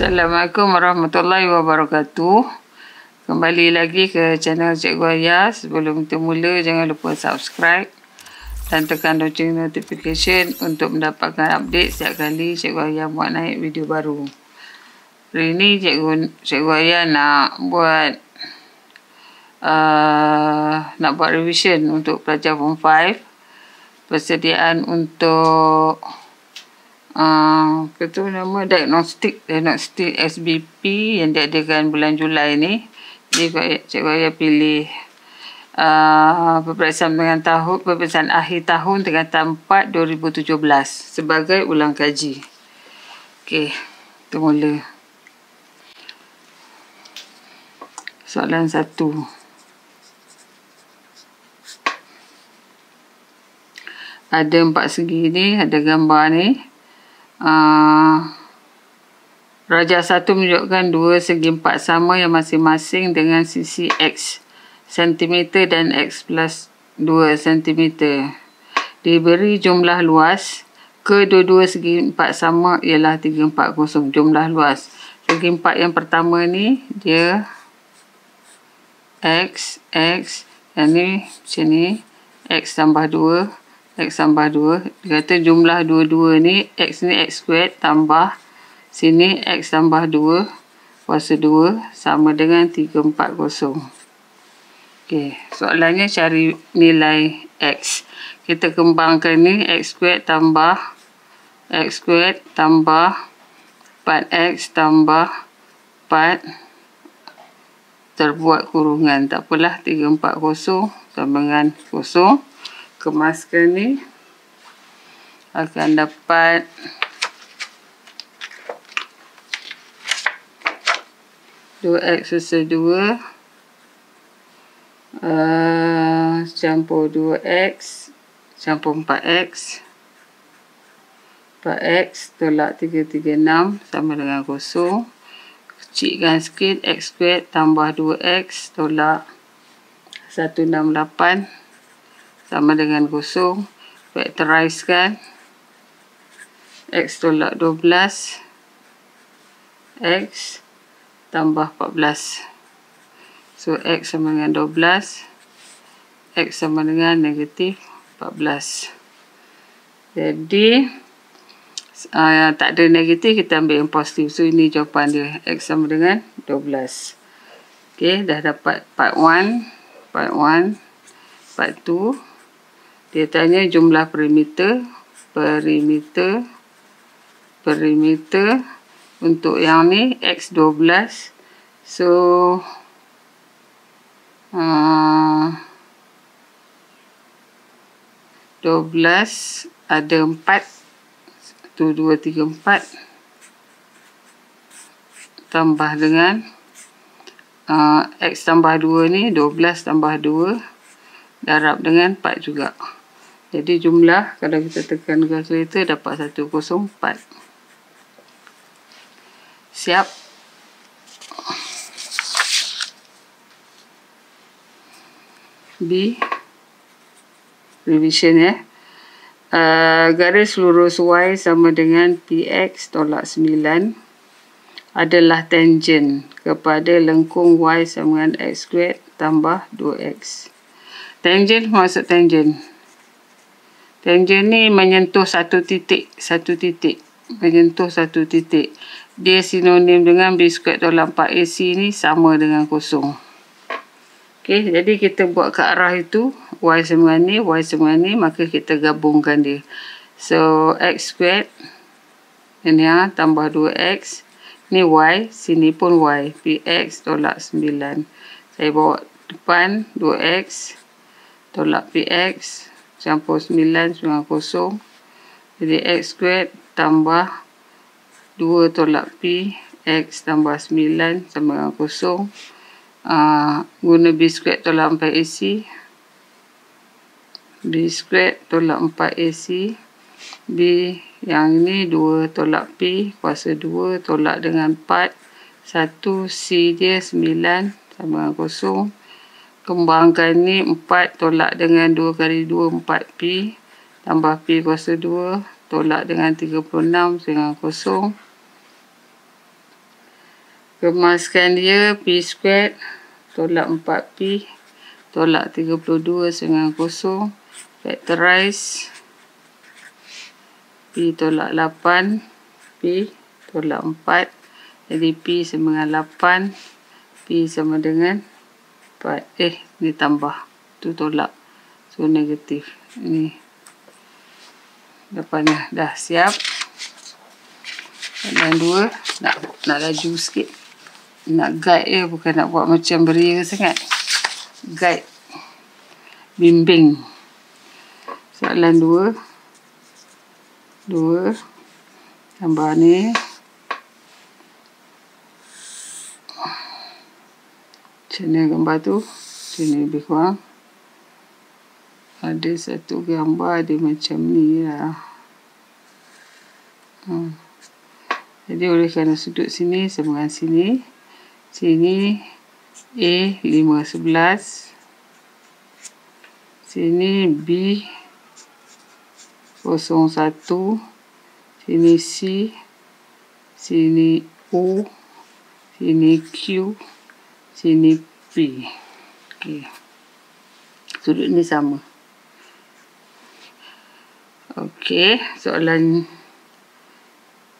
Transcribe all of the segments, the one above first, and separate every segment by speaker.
Speaker 1: Assalamualaikum warahmatullahi wabarakatuh. Kembali lagi ke channel Cikgu Ayah. Sebelum kita mula, jangan lupa subscribe dan tekan lonceng notification untuk mendapatkan update setiap kali Cikgu Ayah buat naik video baru. Hari ini Cikgu Ayah nak buat revision untuk pelajar Form 5. Persediaan untuk diagnostik SBP yang diadakan bulan Julai ni. Jadi Cikgu Ayah pilih peperiksaan akhir tahun tingkatan 4 2017 sebagai ulang kaji. Okey, kita mula. Soalan 1. Ada 4 segi ni, ada gambar ni. Rajah 1 menunjukkan 2 segi 4 sama yang masing-masing dengan sisi X cm dan X plus 2 cm. Diberi jumlah luas kedua-dua segi 4 sama ialah 340. Jumlah luas segi 4 yang pertama ni dia X, yang ni macam ni, X tambah 2, X tambah 2. Dia kata jumlah dua-dua ni, X ni X squared tambah sini X tambah 2 kuasa 2 sama dengan 340. Okey, soalannya cari nilai X. Kita kembangkan ni, X squared tambah 4X tambah 4 terbuat kurungan. Tak apalah, 340 sama dengan 0. Kemaskan ni akan dapat X kuasa 2 campur 2X campur 4X tolak 336 sama dengan 0. Kecilkan sikit, X squared tambah 2X tolak 168 sama dengan 0. Faktorizekan, X tolak 12 X tambah 14. So X sama dengan 12, X sama dengan negatif 14. Jadi tak ada negatif, kita ambil yang positif. So ini jawapan dia, X sama dengan 12. Okey, dah dapat part 1. Part 2 dia tanya jumlah perimeter untuk yang ni X12. So 12 ada 4, 1, 2, 3, 4 tambah dengan X tambah 2 ni 12 tambah 2 darab dengan 4 juga. Jadi jumlah, kalau kita tekan kalkulator, dapat 104. Siap. B. Revision ya. Garis lurus Y sama dengan PX tolak 9 adalah tangent kepada lengkung Y sama dengan X squared tambah 2X. Tangent maksud tangent. Tangent ni menyentuh satu titik. Menyentuh satu titik. Dia sinonim dengan B squared tolak 4AC ni sama dengan 0. Okey, jadi kita buat ke arah itu. Y sama dengan ni, Y sama dengan ni. Maka kita gabungkan dia. So, X squared. Ini tambah 2X. Ni Y. Sini pun Y. PX tolak 9. Saya bawa depan 2X. Tolak PX. Campur 9 dengan 0. Jadi X squared tambah 2 tolak P. X tambah 9 sama dengan 0. Guna B squared tolak 4AC. B squared tolak 4AC. B yang ini 2 tolak P kuasa 2 tolak dengan 4. 1 C dia 9 sama dengan 0. Kembangkan ni 4 tolak dengan 2 kali 2 4P tambah P kuasa 2 tolak dengan 36 dengan 0. Kemaskan dia P squared tolak 4P tolak 32/0. Factorize P tolak 8 P tolak 4. Jadi P sama dengan 8, P sama dengan 4. Ni tambah, tu tolak, so negatif. Ini depannya dah siap. Dan 2 nak laju sikit, nak guide je, bukan nak buat macam beria sangat. Guide, bimbing. Soalan 2 tambah ni, macam mana gambar tu, sini lebih kurang ada satu gambar dia macam ni lah. Jadi oleh kerana sudut sini sama dengan sini, sini A 5/11, sini B 0,1, sini C, sini O, sini Q, sini P. Okey. Sudut ni sama. Okey, soalan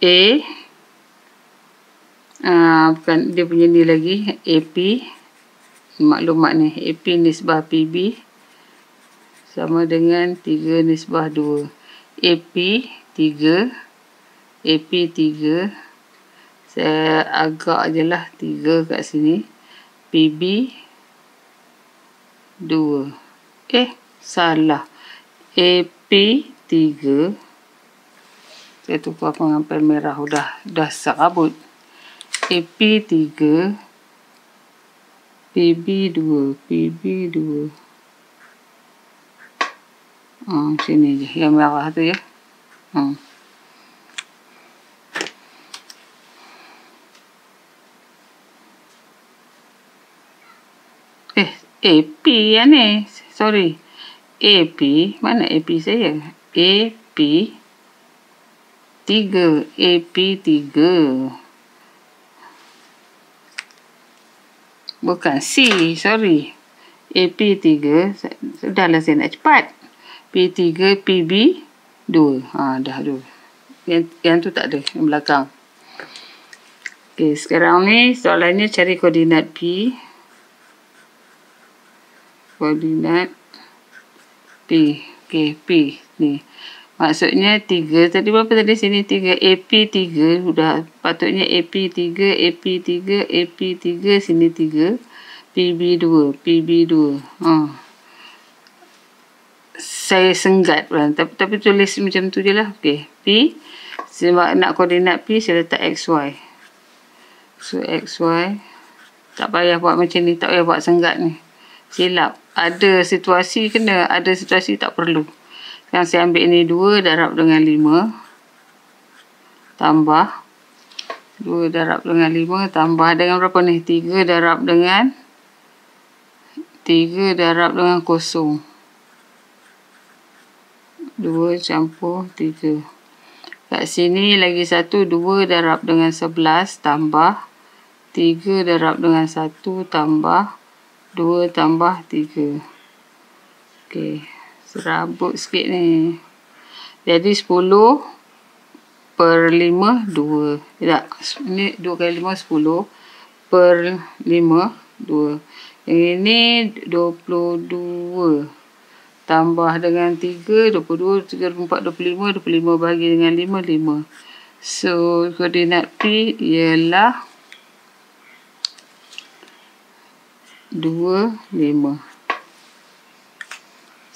Speaker 1: A. Bukan dia punya ni lagi, AP. Maklumat ni, AP nisbah PB sama dengan 3 nisbah 2. AP 3, AP 3. Saya agak je lah 3 kat sini. PB 2. Salah. AP 3. Saya tukar pengambil merah, dah serabut. AP 3, PB 2, PB 2. Sini je, yang merah tu ya. AP yang ni, sorry. AP, mana AP saya? AP 3, AP 3. Bukan C, sorry. AP 3, sudahlah saya nak cepat. P3, PB 2. Dah 2. Yang tu tak ada, yang belakang. Okey, sekarang ni soalannya cari koordinat P. Koordinat P. Okey, P ni. Maksudnya 3. Tadi berapa tadi sini 3? AP 3. Sudah patutnya AP 3, AP 3, AP 3, sini 3. PB 2, PB 2. Saya senggat kan. Tapi tulis macam tu je lah. Okey. P. Sebab nak koordinat P, saya letak XY. So, XY. Tak payah buat macam ni. Tak payah buat senggat ni. Silap. Ada situasi kena, ada situasi tak perlu. Yang saya ambil ni 2 darab dengan 5. Tambah. 2 darab dengan 5. Tambah dengan berapa ni? 3 darab dengan 0. 2 campur 3. Kat sini lagi 1. 2 darab dengan 11. Tambah. 3 darab dengan 1. Tambah. 2 tambah 3. Okey. Serabut sikit ni. Jadi 10 per 5, 2. Tak. Ini 2 kali 5, 10. Per 5, 2. Yang ini 22. Tambah dengan 3, 22, 3, 4, 25. 25 bagi dengan 5, 5. So, koordinat P ialah 2, 5.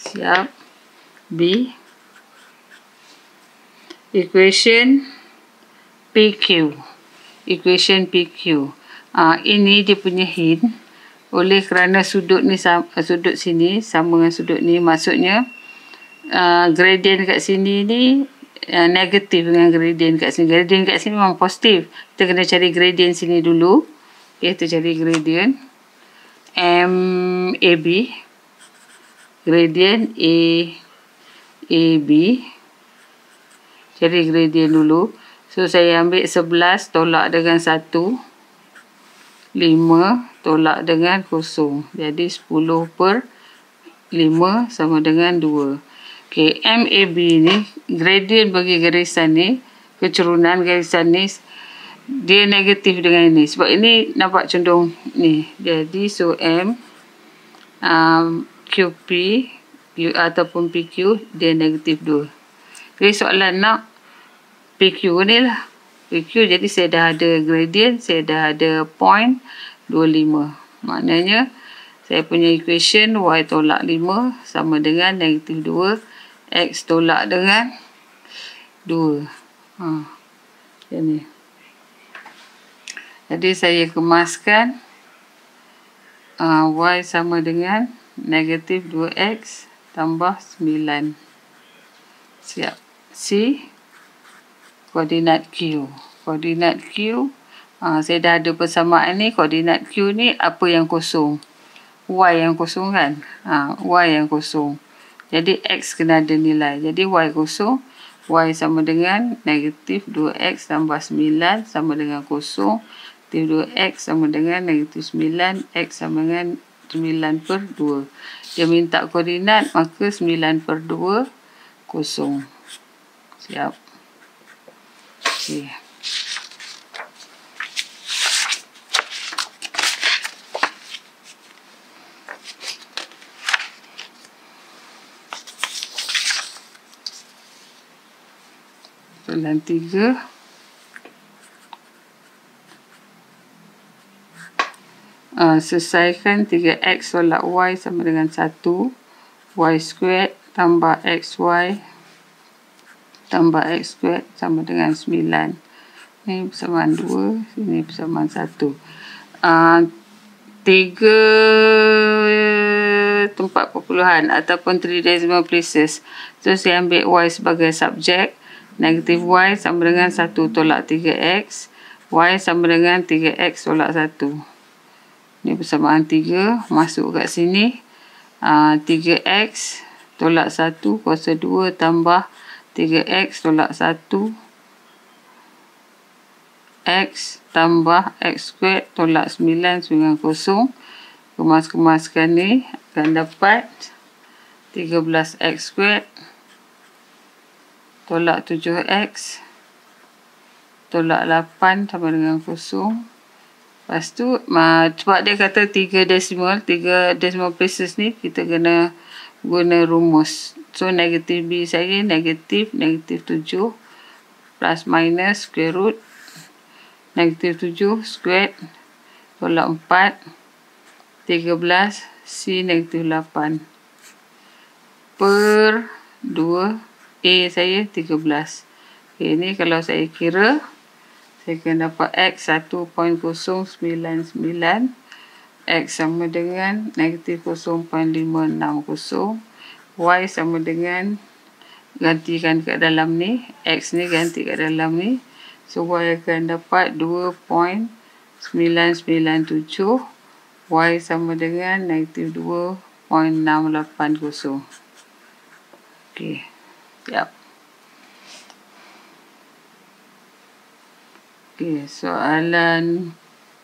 Speaker 1: Siap. B. Equation PQ. Equation PQ. Ini dia punya hint. Oleh kerana sudut ni sudut sini sama dengan sudut ni, maksudnya gradient kat sini ni negatif dengan gradient kat sini. Gradient kat sini memang positif. Kita kena cari gradient sini dulu. Okay, kita cari gradient MAB. Gradient AB. Cari gradient dulu. So, saya ambil 11 tolak dengan 1. 5 tolak dengan kosong. Jadi 10/5 sama dengan 2. Okey, MAB ni, gradient bagi garisan ni, kecerunan garisan ni, dia negatif dengan ini. Sebab ini nampak condong ni. Jadi, so M, QP, Q ataupun PQ, dia negatif 2. Jadi, soalan nak PQ ni lah. PQ, jadi saya dah ada gradient, saya dah ada point 25. Maknanya, saya punya equation Y tolak 5 sama dengan negatif 2. X tolak dengan 2. Macam ni. Jadi, saya kemaskan Y sama dengan negatif 2X tambah 9. Siap. C, koordinat Q. Koordinat Q, saya dah ada persamaan ni. Koordinat Q ni apa yang kosong? Y yang kosong kan? Y yang kosong. Jadi, X kena ada nilai. Jadi, Y kosong. Y sama dengan negatif 2X tambah 9 sama dengan kosong. Negatif 2X sama dengan negatif 9. X sama dengan 9/2. Dia minta koordinat, maka 9/2 kosong. Siap. Okey. Soalan 3. Selesaikan 3X tolak Y sama dengan 1. Y squared tambah XY tambah X squared sama dengan 9. Ini persamaan 2, sini persamaan 1. 3 tempat perpuluhan ataupun 3 decimal places. So, saya ambil Y sebagai subjek. Negatif Y sama dengan 1 tolak 3X. Y sama dengan 3X tolak 1. Ini persamaan 3. Masuk kat sini. 3X tolak 1 kuasa 2 tambah 3X tolak 1. X tambah X squared tolak 9 dengan kosong. Kemas-kemaskan ni akan dapat 13X squared tolak 7X tolak 8 sama dengan kosong. Lepas tu, sebab dia kata 3 decimal places ni, kita kena guna rumus. So, negatif B saya negatif 7 plus minus square root negatif 7 squared tolak 4 13 C negatif 8 per 2 A saya 13. Okay, ni kalau saya kira, saya akan dapat X 1.099. X sama dengan negatif 0.560. Y sama dengan, gantikan kat dalam ni. X ni ganti kat dalam ni. So, Y akan dapat 2.997. Y sama dengan negatif 2.680. Okey. Siap. Okey, soalan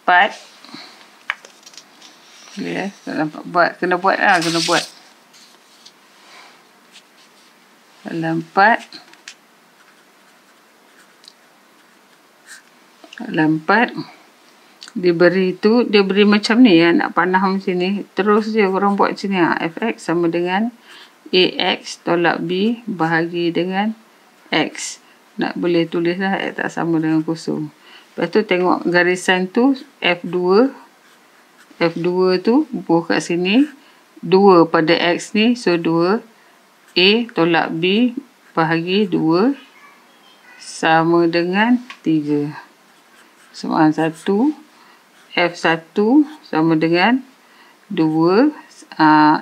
Speaker 1: 4. Okey, soalan 4 kena buat. Soalan 4. Dia beri macam ni ya, nak panah macam ni. Terus je orang buat macam ni. Fx sama dengan AX tolak B bahagi dengan X. Nak boleh tulis lah X tak sama dengan kosong. Lepas tu tengok garisan tu F2. F2 tu bubuh kat sini. 2 pada X ni. So 2 A tolak B bahagi 2 sama dengan 3. Soalan 1. F1 sama dengan 2.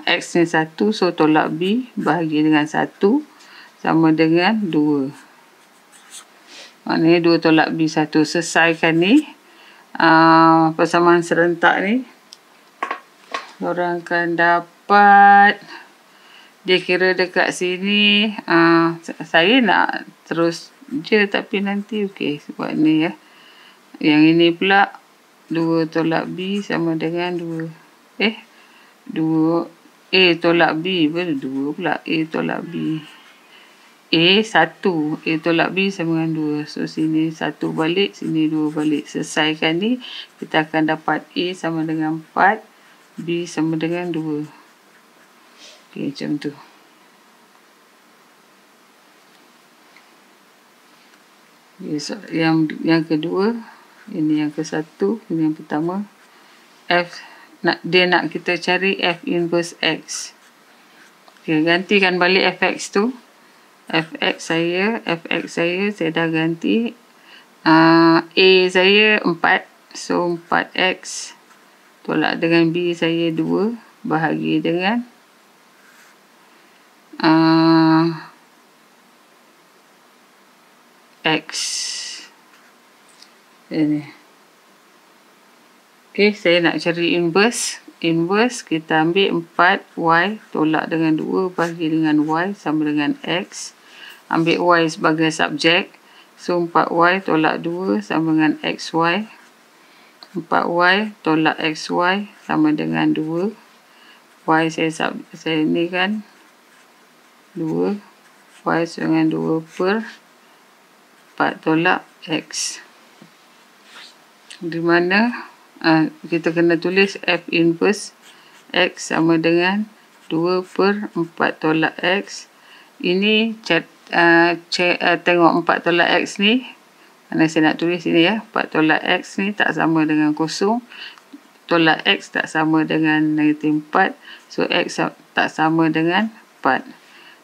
Speaker 1: X ni 1, so tolak B bahagi dengan 1 sama dengan 2. Maknanya 2 tolak B 1. Selesaikan ni. Persamaan serentak ni. Orang akan dapat. Dia kira dekat sini. Saya nak terus je tapi nanti okey. Sebab ni ya. Yang ini pula 2 tolak B sama dengan 2. 2 A tolak B. Berapa 2 pula. A tolak B. A 1. A tolak B sama dengan 2. So, sini 1 balik. Sini 2 balik. Selesaikan ni. Kita akan dapat A sama dengan 4. B sama dengan 2. Okey, macam tu. Yang kedua, ini yang ke satu, ini yang pertama. Dia nak kita cari F inverse X. Okay, gantikan balik Fx tu. Fx saya dah ganti. A saya 4. So 4x tolak dengan B saya 2 bahagi dengan X. Ini. Okey, saya nak cari inverse. Inverse kita ambil 4y tolak dengan 2 bahagi dengan y sama dengan x. Ambil y sebagai subjek. So 4y tolak 2 sama dengan xy. 4y tolak xy sama dengan 2. Y saya ni kan 2. Y sama dengan 2 per 4 tolak x. Di mana kita kena tulis F inverse X sama dengan 2 per 4 tolak X. Ini tengok 4 tolak X ni. Mana saya nak tulis ini ya. 4 tolak X ni tak sama dengan 0. Tolak X tak sama dengan negatif 4. So, X tak sama dengan 4.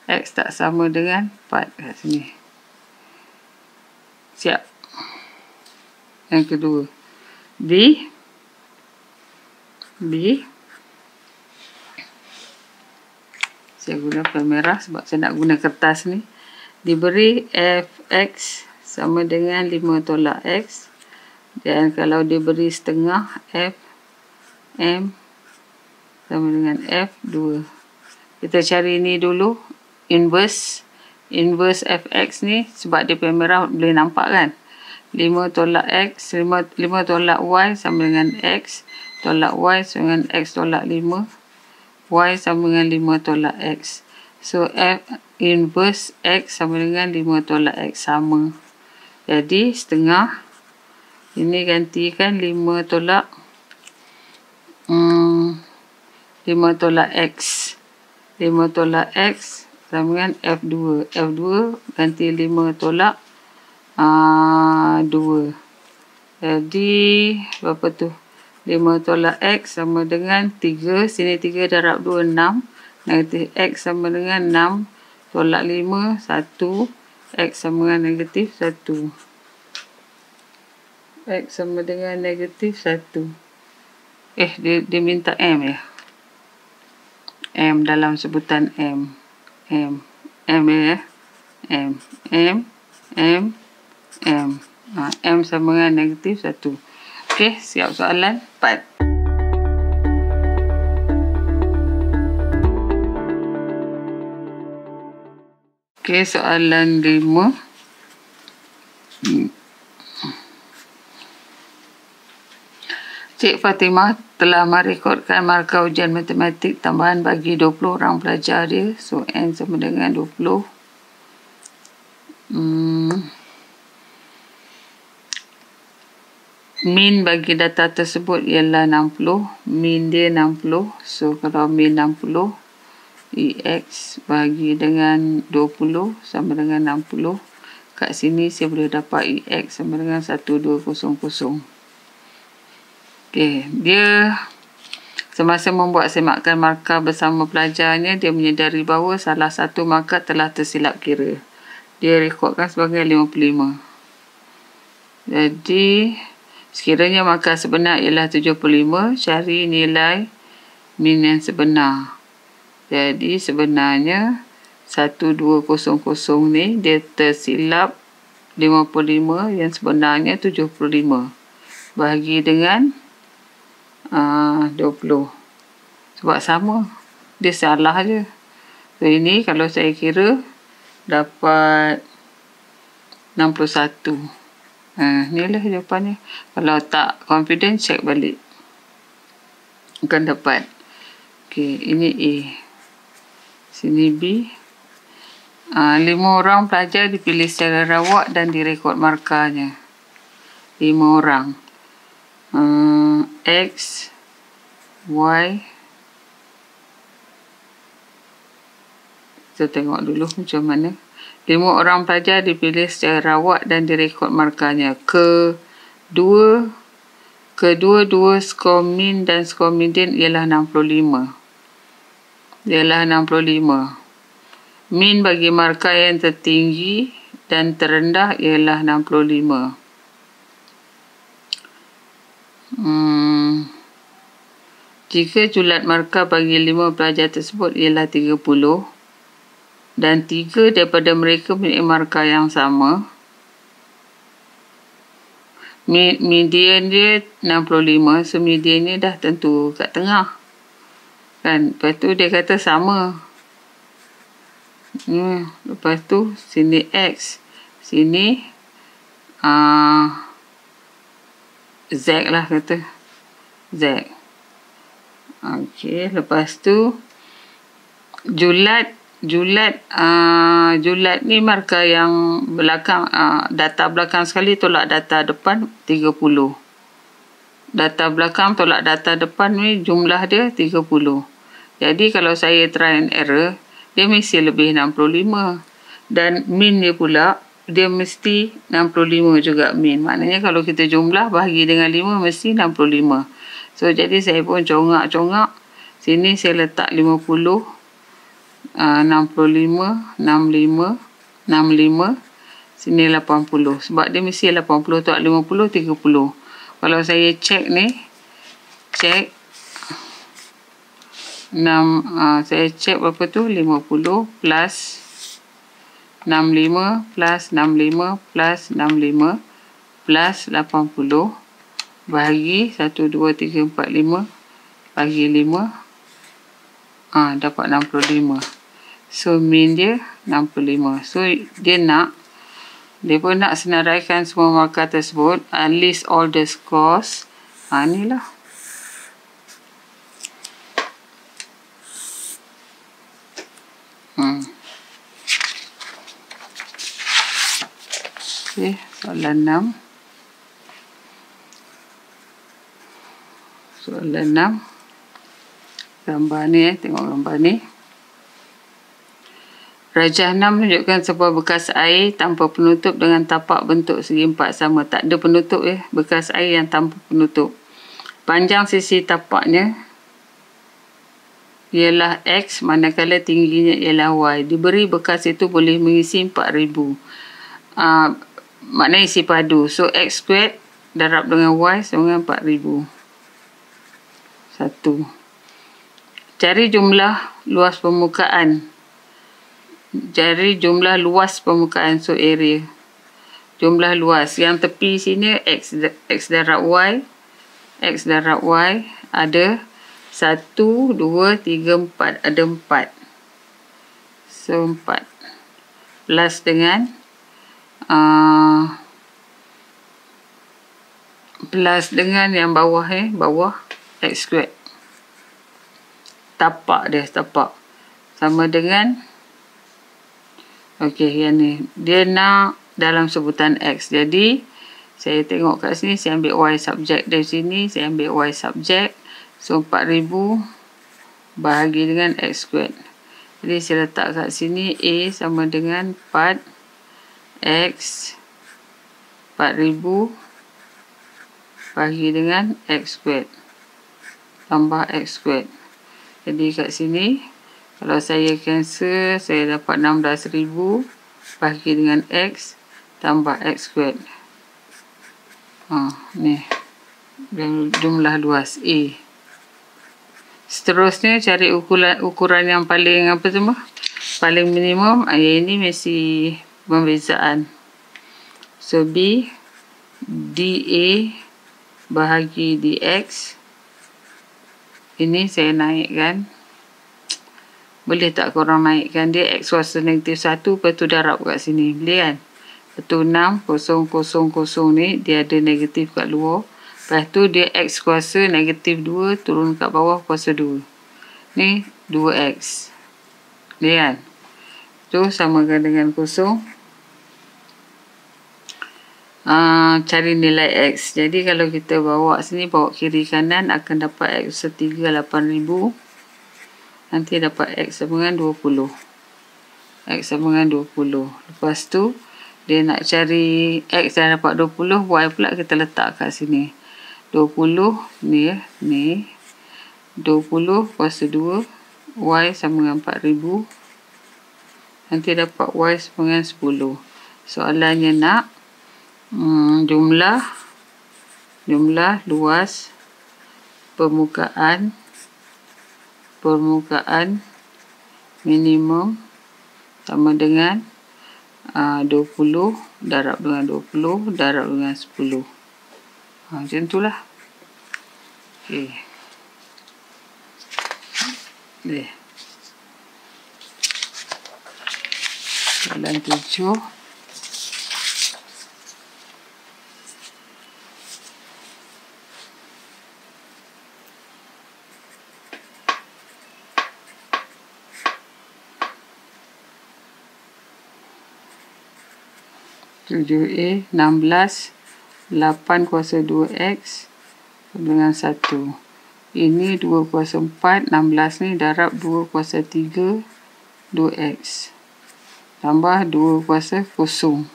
Speaker 1: X tak sama dengan 4 kat sini. Siap. Yang kedua. B. Saya guna pen merah sebab saya nak guna kertas ni. Diberi Fx sama dengan 5 tolak X. Dan kalau diberi setengah Fm sama dengan F2. Kita cari ni dulu. Inverse Fx ni sebab dia pen merah boleh nampak kan. 5 tolak X, 5 tolak Y sama dengan X, tolak Y sama dengan X tolak 5, Y sama dengan 5 tolak X. So, F inverse X sama dengan 5 tolak X sama. Jadi, setengah, ini gantikan 5 tolak X. 5 tolak X sama dengan F2. F2 ganti 5 tolak 2. Jadi berapa tu? 5 tolak X sama dengan 3. Sini 3 darab 2 6. Negatif X sama dengan 6 tolak 5 1. X sama dengan negatif 1. X sama dengan negatif 1. Dia minta M ya. M dalam sebutan M ya. M sama dengan negatif 1. Okey, siap soalan 4. Okey, soalan 5. Cik Fatimah telah merekodkan markah ujian matematik tambahan bagi 20 orang pelajar dia. So, N sama dengan 20. Min bagi data tersebut ialah 60. Min dia 60. So, kalau min 60, EX bagi dengan 20 sama dengan 60. Kat sini saya boleh dapat EX sama dengan 1200. Okey, dia semasa membuat semakan markah bersama pelajarnya, dia menyedari bahawa salah satu markah telah tersilap kira. Dia rekodkan sebagai 55. Jadi, sekiranya markah sebenar ialah 75, cari nilai min yang sebenar. Jadi, sebenarnya 1200 ni dia tersilap 55, yang sebenarnya 75. Bahagi dengan 20. Sebab sama. Dia salah je. So, ini kalau saya kira dapat 61. Ni lah jawapannya. Kalau tak confident, check balik. Akan dapat. Okey, ini A. Sini B. 5 orang pelajar dipilih secara rawak dan direkod markahnya. 5 orang. X, Y. Kita tengok dulu macam mana. 5 orang pelajar dipilih secara rawak dan direkod markahnya. Kedua-dua skor min dan skor median ialah 65. Min bagi markah yang tertinggi dan terendah ialah 65. Jika julat markah bagi 5 pelajar tersebut ialah 30 dan 3 daripada mereka mempunyai markah yang sama, median dia 65, so median dia dah tentu kat tengah kan. Lepas tu dia kata sama. Lepas tu sini X, sini Z lah kata, Z. Okey, lepas tu julat ni markah yang belakang, data belakang sekali tolak data depan 30. Data belakang tolak data depan ni jumlah dia 30. Jadi kalau saya try and error, dia mesti lebih 65. Dan min dia pula, dia mesti 65 juga min. Maknanya kalau kita jumlah bahagi dengan 5 mesti 65. So jadi saya pun congak-congak. Sini saya letak 50. 65, 65, 65, sini 80. Sebab dia mesti 80 tak 50, 30. Kalau saya check ni, saya check berapa tu? 50 plus 65 plus 65 plus 65 plus 80 bahagi 1, 2, 3, 4, 5 bagi 5, dapat 65. So min dia 65. So dia pun nak senaraikan semua markah tersebut, list all the scores. Ni lah. Okay, soalan 6. Soalan 6. Gambar ni, tengok gambar ni. Rajah 6 menunjukkan sebuah bekas air tanpa penutup dengan tapak bentuk segi empat sama. Tak ada penutup bekas air yang tanpa penutup. Panjang sisi tapaknya ialah X, manakala tingginya ialah Y. Diberi bekas itu boleh mengisi 4000. Maknanya isi padu. So X squared darab dengan Y sama dengan 4000. 1. Cari jumlah luas permukaan. So area. Jumlah luas. Yang tepi sini X darab Y. X darab Y ada 1, 2, 3, 4. Ada 4. So 4. Plus dengan yang bawah bawah X squared. Tapak sama dengan, okey, yang ni dia nak dalam sebutan X. Jadi saya tengok kat sini, saya ambil Y subject dari sini, saya ambil Y subject. So 4000 bahagi dengan X squared. Jadi saya letak kat sini A sama dengan 4 X 4000 bahagi dengan X squared tambah X squared. Jadi kat sini kalau saya cancel, saya dapat 16000 bahagi dengan X tambah X squared. Ni jumlah luas A. Seterusnya cari ukuran yang paling paling minimum. Ini mesti pembezaan. So B DA bahagi DX. Ini saya naikkan. Boleh tak korang naikkan dia? X kuasa -1, lepas tu darab kat sini. Boleh kan? 6, 0, 0, 0 ni dia ada negatif kat luar. Lepas tu dia X kuasa negatif 2 turun kat bawah kuasa 2. Ni 2X. Ni kan. Tu samakan dengan 0. Cari nilai X. Jadi kalau kita bawa sini, bawa kiri kanan akan dapat X kuasa 3 8,000. Nanti dapat X sama dengan 20. X sama dengan 20. Lepas tu dia nak cari X dah dapat 20, Y pula kita letak kat sini. 20 ni ya, ni 20 kuasa 2, Y sama dengan 4,000. Nanti dapat Y sama dengan 10. Soalannya nak jumlah luas permukaan minimum sama dengan 20 darab dengan 20 darab dengan 10. Macam itulah. Okey. Soalan 7. A 16 8 kuasa 2X dengan 1. Ini 2 kuasa 4, 16 ni darab 2 kuasa 3 2X tambah 2 kuasa 0.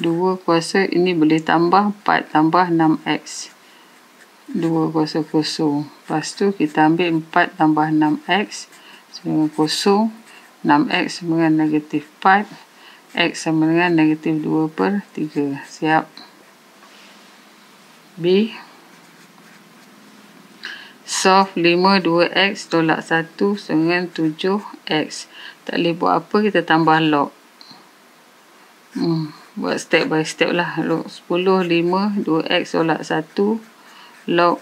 Speaker 1: 2 kuasa ini boleh tambah 4 tambah 6X. 2 kuasa 0. Lepas tu kita ambil 4 tambah 6X sama dengan 0. 6X sama dengan negatif 4. X sama dengan negatif 2/3. Siap. B. Solve 5 2X tolak 1 sama dengan 7X. Tak boleh buat apa, kita tambah log. Buat step by step lah. Log 10 5 2X tolak 1 log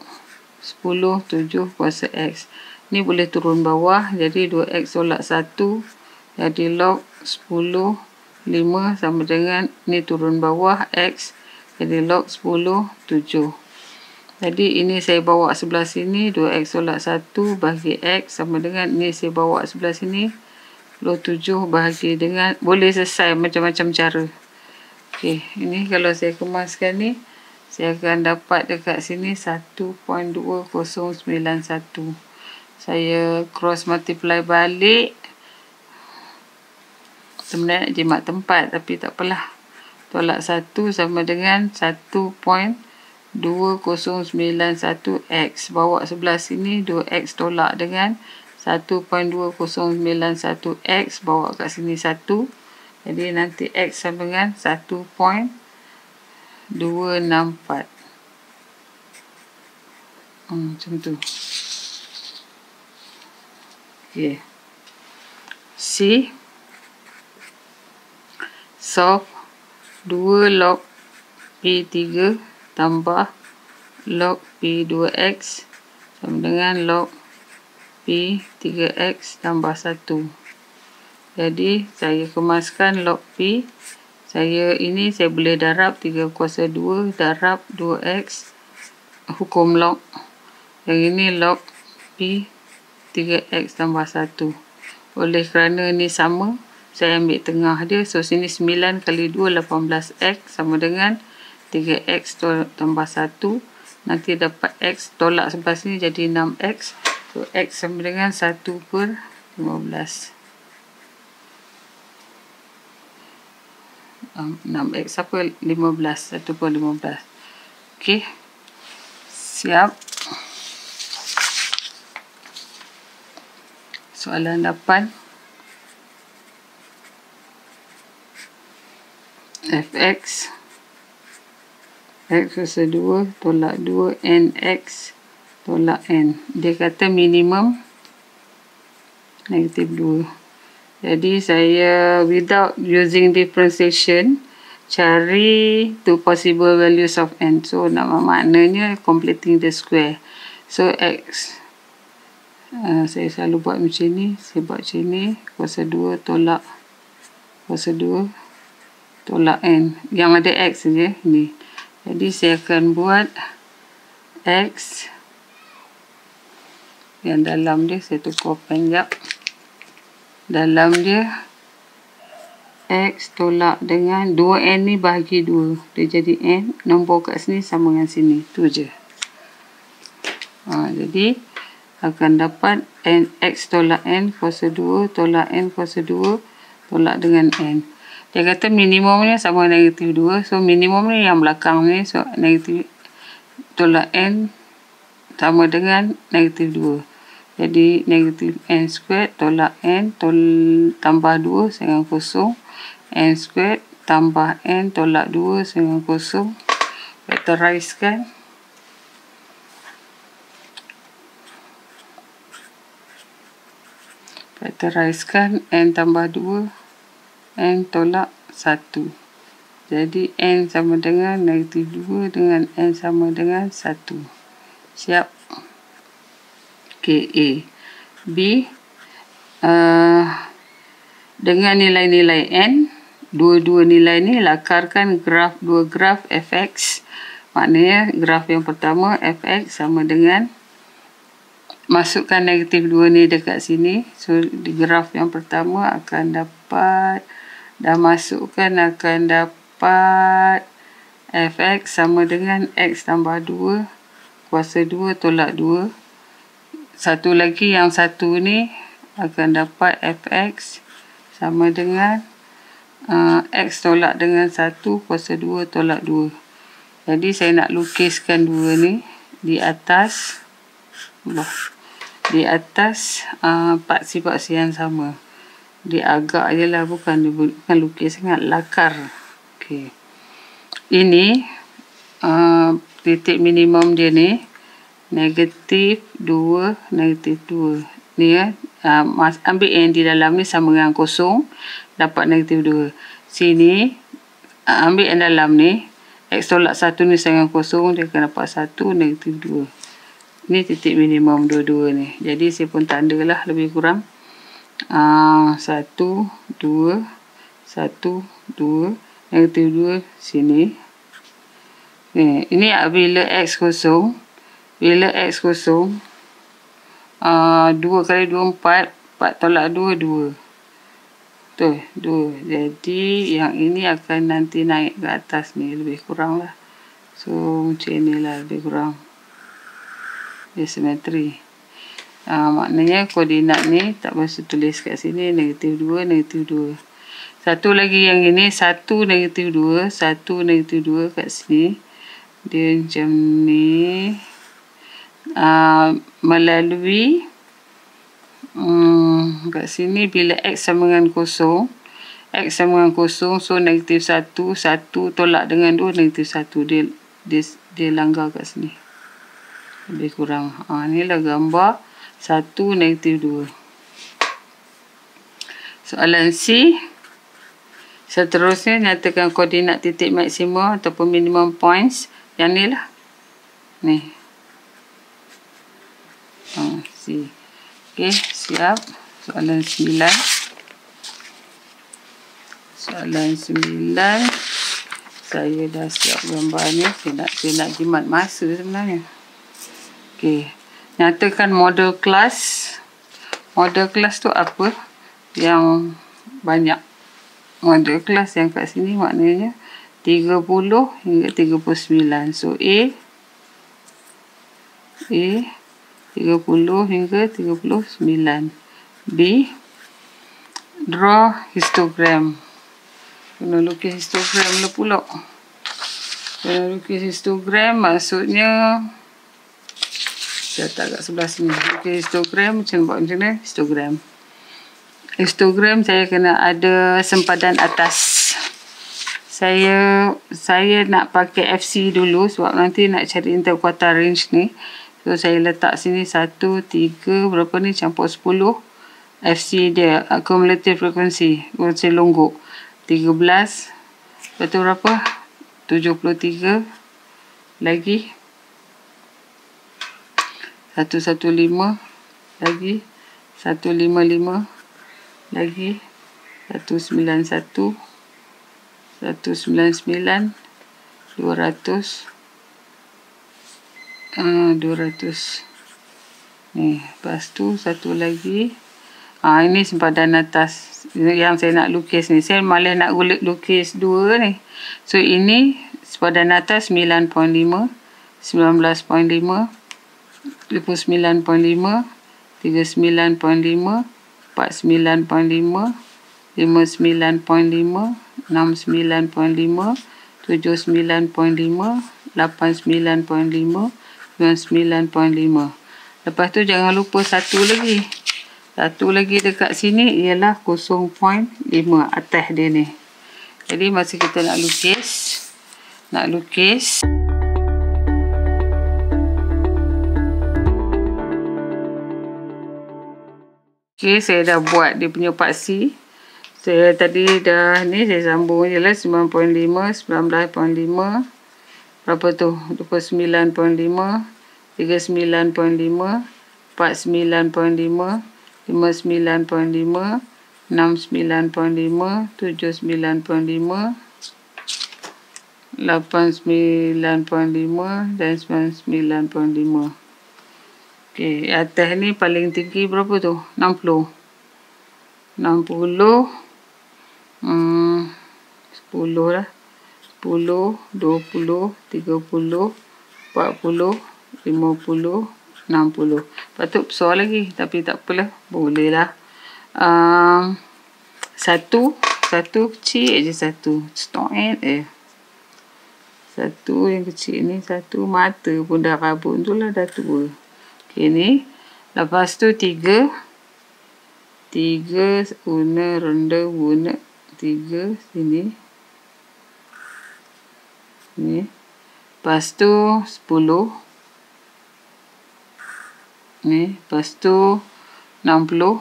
Speaker 1: 10 7 kuasa X. Ni boleh turun bawah, jadi 2X tolak 1 jadi log 10 5 sama dengan ni turun bawah X jadi log 10 7. Jadi ini saya bawa sebelah sini, 2X tolak 1 bagi X sama dengan ni saya bawa sebelah sini log 7 bahagi dengan, boleh selesai macam-macam cara. Okey, ini kalau saya kemaskan ni saya akan dapat dekat sini 1.2091. Saya cross multiply balik. Sebenarnya jimat tempat tapi tak apalah. Tolak 1 sama dengan 1.2091X. Bawa sebelah sini 2X tolak dengan 1.2091X. Bawa kat sini 1. Jadi nanti X sama dengan 1.264. Macam tu. Okay. C. Solve 2 log P3 tambah log P2X sama dengan log P3X tambah 1. Jadi saya kemaskan log P. Ini saya boleh darab 3 kuasa 2 darab 2X hukum log. Yang ini log P3X tambah 1. Oleh kerana ni sama, saya ambil tengah dia. So sini 9 kali 2 18X sama dengan 3X tambah 1. Nanti dapat X tolak sebelah sini jadi 6X. So X sama dengan 1/15. 6X apa? 15. 1/15. Okey. Siap. Soalan 8. Fx X kuasa 2 tolak 2 NX tolak N. Dia kata minimum negatif 2. Jadi saya without using differentiation cari two possible values of N. So maknanya completing the square. So X saya selalu buat macam ni. Saya buat macam ni. Kuasa 2 tolak kuasa 2 tolak N. Yang ada X saja ni. Jadi saya akan buat X. Yang dalam dia saya tukar pen sekejap. Dalam dia X tolak dengan 2N ni bahagi 2. Dia jadi N. Nombor kat sini sama dengan sini. Tu je. Jadi akan dapat N, X tolak N kuasa 2 tolak N kuasa 2 tolak dengan N. Dia kata minimumnya sama negatif 2. So minimum ni yang belakang ni. So negatif tolak N sama dengan negatif 2. Jadi negatif N squared tolak N tambah 2 dengan kosong. N squared tambah N tolak 2 dengan kosong. Factorizekan. Factorizekan N tambah 2 N tolak 1. Jadi N sama dengan negatif 2 dengan N sama dengan 1. Siap. Okay, A. B. Dengan nilai-nilai N, dua-dua nilai ni lakarkan dua graf fx. Maknanya graf yang pertama fx sama dengan, masukkan negatif 2 ni dekat sini. So di graf yang pertama akan dapat, dah masukkan akan dapat fx sama dengan x tambah 2 kuasa 2 tolak 2. Satu lagi yang satu ni akan dapat fx sama dengan x tolak dengan 1 kuasa 2 tolak 2. Jadi saya nak lukiskan 2 ni di atas paksi-paksi yang sama. Dia agak je lah, bukan lukis sangat, lakar. Okay. Ini titik minimum dia ni negatif 2, negatif 2. Ni ya, ambil yang di dalam ni sama dengan kosong, dapat negatif 2. Sini, ambil yang dalam ni, x tolak 1 ni sama dengan kosong, dia akan dapat 1, negatif 2. Ni titik minimum dua-dua ni. Jadi saya pun tanda lah lebih kurang. 1, 2, 1, 2, negatif 2 sini. Ini bila x kosong. Bila x kosong, 2 kali 2, 4. 4 tolak 2, 2. Betul, 2. Jadi, yang ini akan nanti naik ke atas ni. Lebih kurang lah. So, macam ni lah lebih kurang. Dia simetri. Maknanya koordinat ni tak mesti tulis kat sini. Negatif 2, negatif 2. Satu lagi yang ini, 1, negatif 2. 1, negatif 2 kat sini. Dia macam ni. Melalui kat sini bila x sama dengan kosong, x sama dengan kosong, so negatif 1 tolak dengan 2 negatif 1, dia langgar kat sini lebih kurang. Inilah gambar 1 negatif 2. Soalan C. Seterusnya nyatakan koordinat titik maksimum ataupun minimum points. Yang ni lah ni. C. Okey, siap. Soalan 9. Soalan 9. Saya dah siap gambar ni. Saya nak jimat masa sebenarnya. Okey. Nyatakan model kelas. Model kelas tu apa? Yang banyak. Model kelas yang kat sini maknanya 30 hingga 39. So A 30 hingga 39. B. Draw histogram. Kena lukis histogram dulu pula. Kena lukis histogram maksudnya, saya letak kat sebelah sini. Lukis histogram macam ni. Histogram. Histogram saya kena ada sempadan atas. Saya nak pakai FC dulu sebab nanti nak cari interquartile range ni. So saya letak sini 1, 3, berapa ni campur 10. FC dia cumulative frequency, frequency longgok 13. Betul berapa? 73. Lagi 115. Lagi 155. Lagi 191. 199, 200, 200. Ni, lepas tu satu lagi. Ini sempadan atas yang saya nak lukis ni. Saya malah nak lukis dua ni. So ini sempadan atas 9.5, 19.5, 29.5, 39.5, 49.5, 49.5, 59.5, 69.5, 79.5, 89.5, 99.5. Lepas tu jangan lupa satu lagi. Satu lagi dekat sini ialah 0.5 atas dia ni. Jadi masa kita nak lukis, okey, saya dah buat dia punya paksi. Saya tadi dah ni saya sambung je lah 9.5, 19.5, berapa tu? 29.5, 39.5, 49.5, 59.5, 69.5, 79.5, 89.5 dan 99.5. Okey, atas ni paling tinggi berapa tu? 60. 60, 10 lah. 10, 20, 30, 40, 50, 60. Patut besar lagi, tapi tak apalah, boleh lah. Satu kecil je, satu yang kecil ni, satu mata pun dah rabun tu lah, dah tua. Okey ni, lepas tu 3 guna rendah guna 3 sini ni. Lepas tu 10 ni. Lepas tu 60, 42,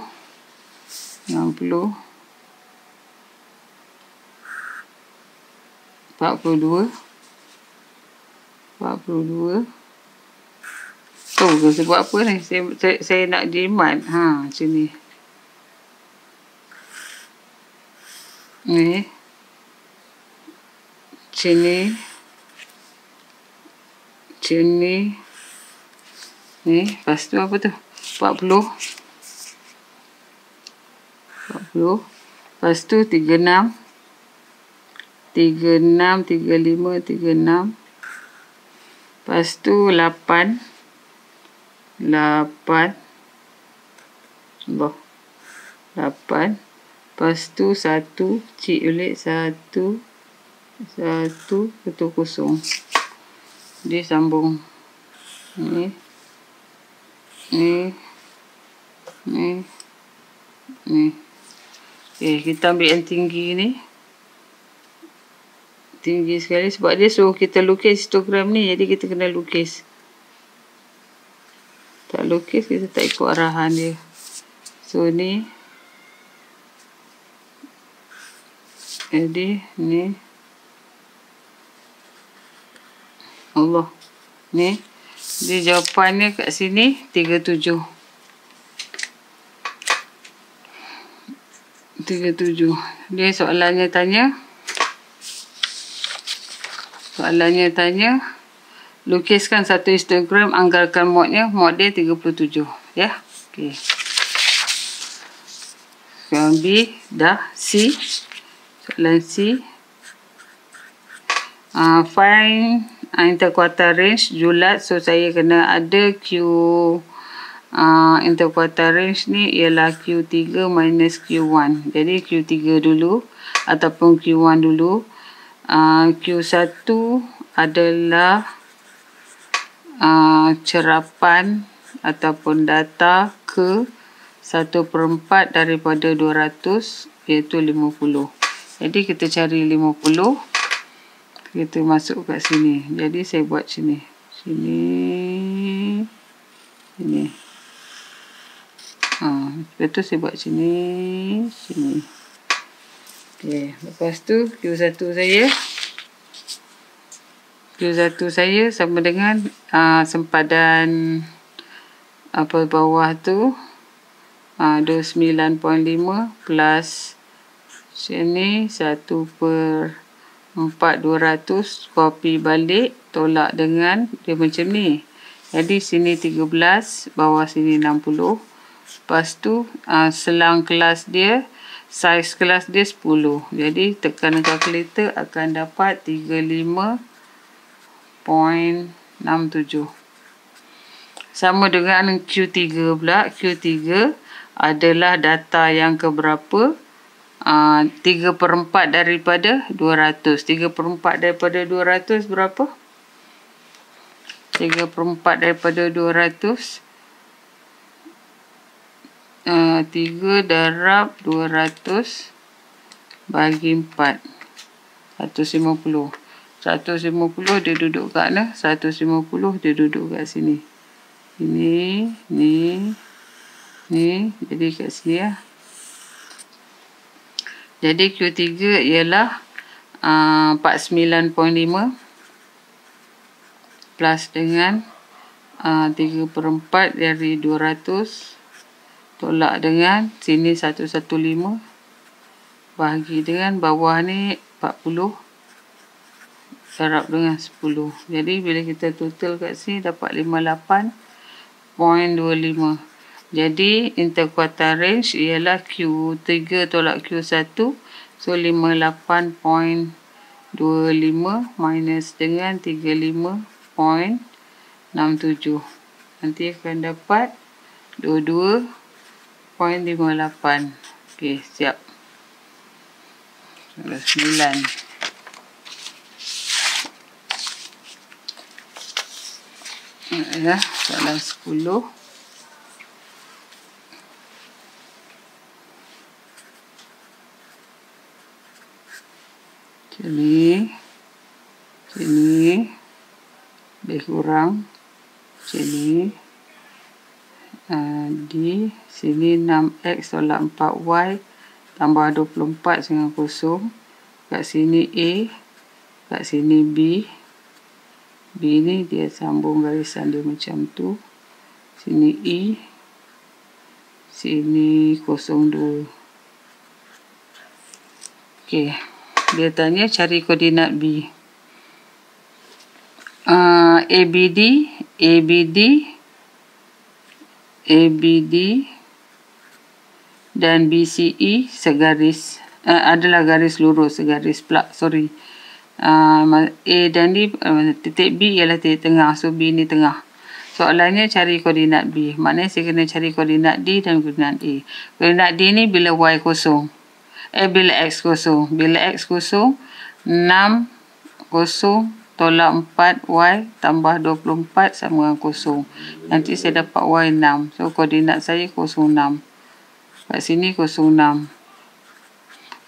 Speaker 1: saya buat apa ni? Saya nak jimat. Macam ni. Ni. Ni. Lepas tu apa tu? 40. Lepas tu 36. 35, 36. Lepas tu 8. 8. Lepas tu 1. Cik ulit 1. 1 betul kosong. Dia sambung. Ni. Kita ambil yang tinggi ni. Tinggi sekali sebab dia suruh kita lukis histogram ni. Jadi kita kena lukis. Tak lukis kita tak ikut arahan dia. So ni. Jadi ni. Allah. Ni. Dia jawapannya kat sini 37. 37. Dia soalannya tanya lukiskan satu histogram, anggarkan modnya. Mod dia 37. Ya. Okey. Soalan B dah. C. Soalan C. Find interquartile range julat. So saya kena ada Q interquartile range ni ialah Q3 minus Q1. Jadi Q3 dulu ataupun Q1 dulu. Q1 adalah cerapan ataupun data ke 1/4 daripada 200 iaitu 50. Jadi kita cari 50. Kita masuk kat sini. Jadi saya buat sini. Sini. Lepas tu saya buat sini. Okey. Lepas tu Q1 saya sama dengan sempadan apa bawah tu 29.5 plus sini 1/4 4,200 copy balik, tolak dengan dia macam ni. Jadi sini 13, bawah sini 60. Lepas tu selang kelas dia, saiz kelas dia 10. Jadi tekan kalkulator akan dapat 35.67. Sama dengan Q3 pula. Q3 adalah data yang keberapa? 3/4 daripada 200. 3/4 daripada 200 berapa? 3/4 daripada 200. 3 darab 200 bagi 4. 150. 150 dia duduk kat mana? 150 dia duduk kat sini. Ini, ni. Jadi kat sini ya. Jadi Q3 ialah 49.5 plus dengan 3/4 dari 200 tolak dengan sini 115 bahagi dengan bawah ni 40 darab dengan 10. Jadi bila kita total kat sini dapat 58.25. Jadi interquartile range ialah Q3 tolak Q1. So 58.25 minus dengan 35.67. Nanti akan dapat 22.58. Okey, siap. 9. Ya, soalan 10. Sini lebih kurang sini di sini 6x tolak 4y tambah 24 dengan kosong. Kat sini A, kat sini B. B ni dia sambung garisan dia macam tu. Sini E, sini 02. Okey. Dia tanya cari koordinat B. ABD dan BCE segaris. Adalah garis lurus, segaris pula. Sorry. A dan D, titik B ialah titik tengah. So B ni tengah. Soalannya cari koordinat B. Maknanya saya kena cari koordinat D dan koordinat A. Koordinat D ni bila Y kosong. Bila X kosong. Bila X kosong, 6 kosong tolak 4Y tambah 24 sama dengan kosong. Nanti saya dapat Y 6. So koordinat saya 06. Kat sini 06.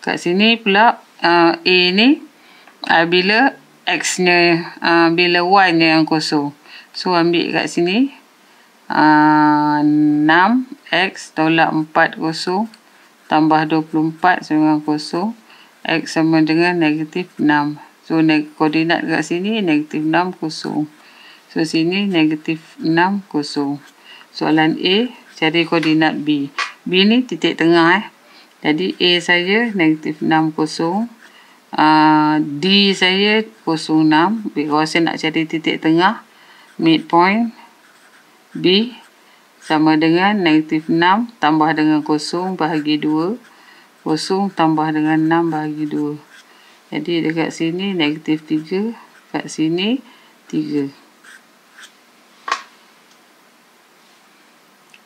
Speaker 1: Kat sini pula A ni bila X-nya, bila Y-nya yang kosong. So ambil kat sini 6X tolak 4 kosong tambah 24 sama dengan kosong. X sama dengan negatif 6. So koordinat kat sini negatif 6 kosong. So sini negatif 6 kosong. Soalan A, cari koordinat B. B ni titik tengah Jadi A saya negatif 6 kosong. D saya 06. Kalau saya nak cari titik tengah, midpoint B sama dengan negatif 6 tambah dengan kosong bahagi 2. Kosong tambah dengan 6 bahagi 2. Jadi dekat sini negatif 3. Kat sini 3.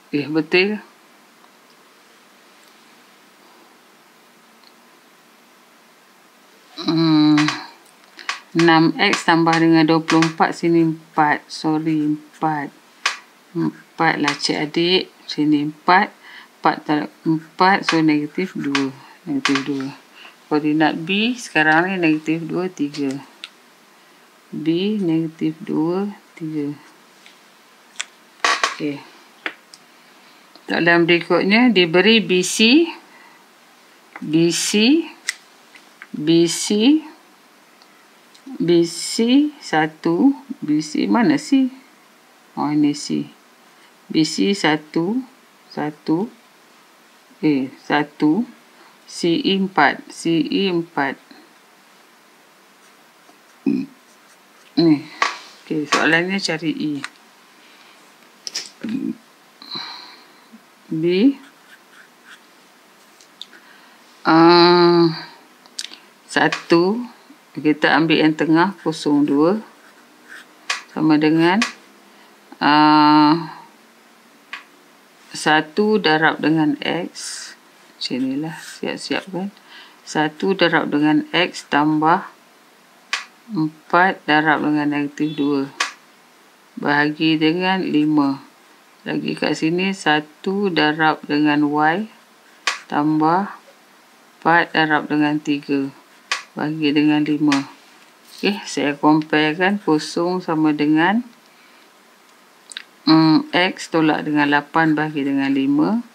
Speaker 1: Okey, betul. Hmm. 6X tambah dengan 24. Sini 4. Sorry, 4. 4 lah cik adik. Sini 4. 4, so negatif 2. Negatif 2. Koordinat B sekarang ni negatif 2, 3. B negatif 2, 3. Okey. Dalam berikutnya diberi BC 1. BC mana C? Oh, ini C. BC 1. CE 4. Ni. Okey, soalannya cari E. B. Satu. Kita ambil yang tengah, 0,2. Sama dengan 1 darab dengan X. Macam inilah, siap-siap kan. 1 darab dengan X tambah 4 darab dengan -2. Bahagi dengan 5. Lagi kat sini 1 darab dengan Y tambah 4 darab dengan 3. Bahagi dengan 5. Okey, saya compare kan. 0 sama dengan X tolak dengan 8 bahagi dengan 5.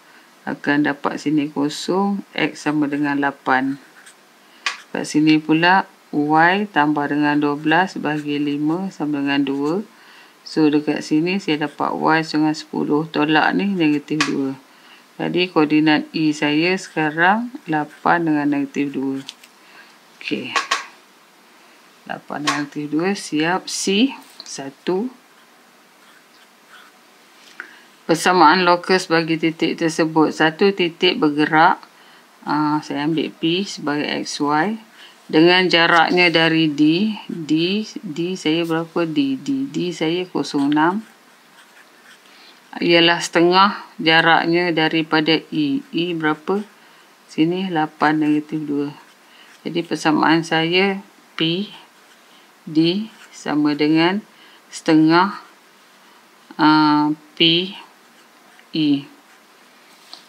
Speaker 1: Akan dapat sini 0. X sama dengan 8. Kat sini pula Y tambah dengan 12 bahagi 5 sama dengan 2. So dekat sini saya dapat Y dengan 10. Tolak ni -2. Jadi koordinat E saya sekarang 8 dengan -2. Okey. 8 dengan -2 siap. C. 1. Persamaan lokus bagi titik tersebut. Satu titik bergerak. Saya ambil P sebagai XY. Dengan jaraknya dari D. D saya berapa? D saya 0,6. Ialah setengah jaraknya daripada E. E berapa? Sini 8 -2. Jadi persamaan saya P D sama dengan setengah P E.